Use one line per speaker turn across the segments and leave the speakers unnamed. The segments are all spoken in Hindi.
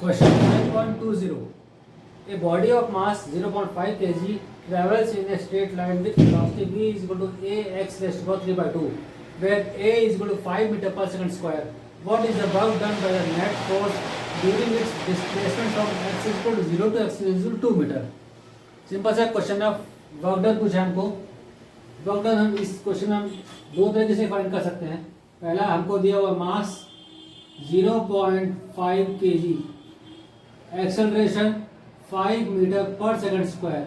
Question 5.20. A body of mass 0.5 kg travels in a straight line with velocity v is equal to ax raised to power 3 by 2, where a is equal to 5 meter per second square. What is the work done by the net force during its displacement from x is equal to 0 to x is equal to 2 metre. Simple सा क्वेश्चन है. वर्क डन पूछा हमको. वर्क डन हम इस क्वेश्चन में हम दो तरीके से फाइंड कर सकते हैं. पहला हमको दिया हुआ मास 0.5 kg, एक्सेलरेशन 5 मीटर पर सेकंड स्क्वायर,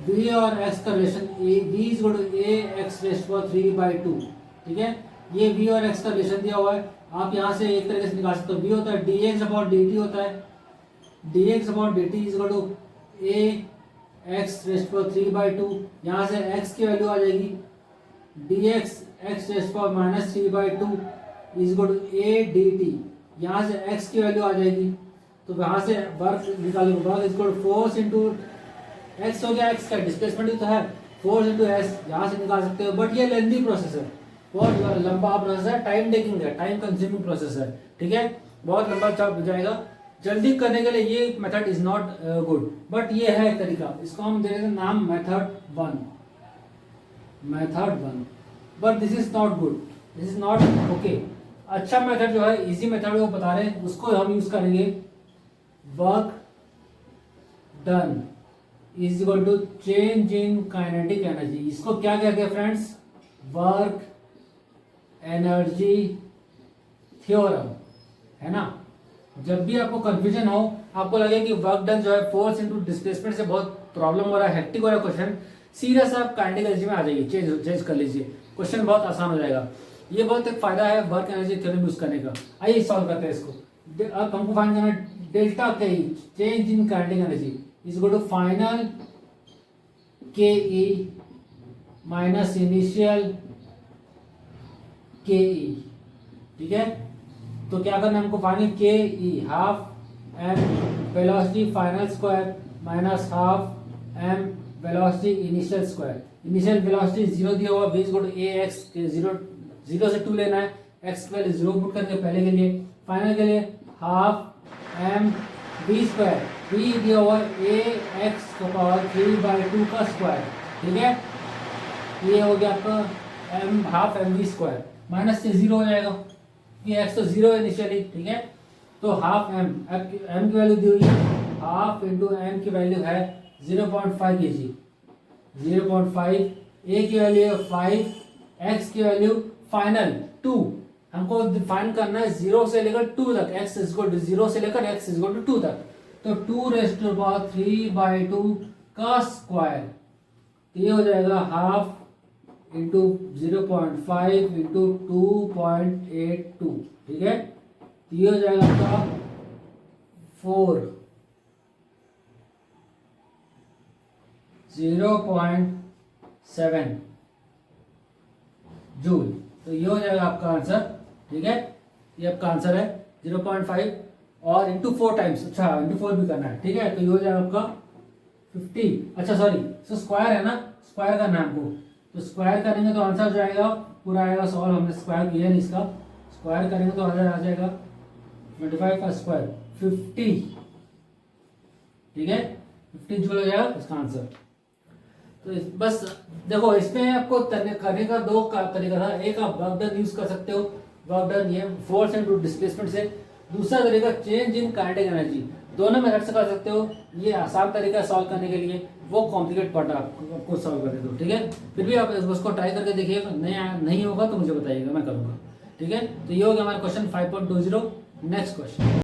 v और x का relation v is equal to a x raise to power 3 by 2. ठीक है, ये v और x का रिलेशन दिया हुआ है. आप यहाँ से एक तरीके से निकाल सकते हो. v होता है dx अपॉन dt होता है. dx upon dt is equal to a x raise to power 3 by 2. यहाँ से x की वैल्यू आ जाएगी dx x raise to power minus 3 by 2 is equal to a dt. यहाँ से x की वैल्यू आ जाएगी तो वहां से वर्क निकालो. Work is equal to force into x हो गया. x का डिस्प्लेसमेंट तो है फोर्स इनटू s. यहाँ से निकाल सकते हो. बट ये लेंथी प्रोसेस है, बहुत लंबा प्रोसेस है, टाइम टेकिंग है, टाइम कंज्यूमिंग प्रोसेस है. ठीक है, बहुत लंबा चाप हो जाएगा. जल्दी करने के लिए ये method is not good, but ये है एक तरीका. इसको हम दे देते हैं नाम method 1. But this is not good, this is not okay. अच्छा मेथड जो है, इजी मेथड वो बता रहे हैं, उसको हम यूज करेंगे. Work done is equal to change in kinetic energy. इसको क्या कहते हैं फ्रेंड्स? वर्क एनर्जी थ्योरम, है ना. जब भी आपको कंफ्यूजन हो, आपको लगे कि वर्क डन जो है फोर्स इनटू डिस्प्लेसमेंट से बहुत प्रॉब्लम हो रहा है, हेक्टिक हो रहा है क्वेश्चन, सीधा सा आप काइनेटिक एनर्जी में आ जाइए, चेंज कर लीजिए, क्वेश्चन बहुत आसान हो जाएगा. ये बहुत एक फायदा है वर्क एनर्जी थ्योरम यूज करने का. आइए सॉल्व करते हैं इसको. अब हमको फाइंड करना है delta K E, change in kinetic energy is equal to final K E minus initial के ई. ठीक है, तो क्या करना है हमको? Final K E half M velocity final square minus half M velocity initial square. Initial velocity 0 दिया हुआ, v is equal to A X. 0 से 2 लेना है, x के वैल्यू 0 पुट करके पहले के लिए, फाइनल के लिए half M V square. V दिया हुआ ए एक्स का पावर 3 by 2 का स्क्वायर. ठीक है, ये हो गया आपका M half M V square. Minus से 0 हो जाएगा, ये एक्स तो 0 है इनिशियली. ठीक है, तो हाफ एम की वैल्यू दी हुई है, हाफ इंटू एम की वैल्यू है 0.5 kg. 0.5 ए की वैल्यू है 5, एक्स की वैल्यू फाइनल 2. हमको डिफाइन करना है 0 से लेकर 2 तक, x इज इक्वल टू 0 से लेकर x इज इक्वल टू 2 तक. तो 2 रेज़ टू पावर 3 by 2 का स्क्वायर. तो ये हो जाएगा हाफ इंटू 0.5 इंटू 2.82. ठीक है, तो ये हो जाएगा आपका 0.7 जूल. तो ये हो जाएगा आपका आंसर. ठीक है, ये आपका आंसर है 0.5 और इंटू 4 टाइम्स. अच्छा, इंटू 4 भी करना है. ठीक है, तो ये हो जाएगा आपका 50. अच्छा सॉरी, तो स्क्वायर है ना, स्क्वायर करना है हमको. तो स्क्वायर करेंगे तो आंसर जाएगा पूरा आएगा. सॉल्व हमने स्क्वायर किया नहीं, इसका स्क्वायर करेंगे तो आंसर आ जाएगा 25 का स्क्वायर 50. ठीक है, 50 जूल हो जाएगा इसका आंसर. तो बस देखो, इसमें आपको करने का दो तरीका था. एक आप वर्क डन यूज कर सकते हो, वर्क डन ये फोर्स एंड डिस्प्लेसमेंट से. दूसरा तरीका चेंज इन काइनेटिक एनर्जी. दोनों मेथड से कर सकते हो. ये आसान तरीका सॉल्व करने के लिए, वो कॉम्प्लिकेट पार्ट आपको सॉल्व करने दो. ठीक है, फिर भी आप उसको ट्राई करके देखिएगा. नहीं होगा तो मुझे बताइएगा, मैं करूँगा. ठीक है, तो ये हो गया हमारा क्वेश्चन 5.20. Next question.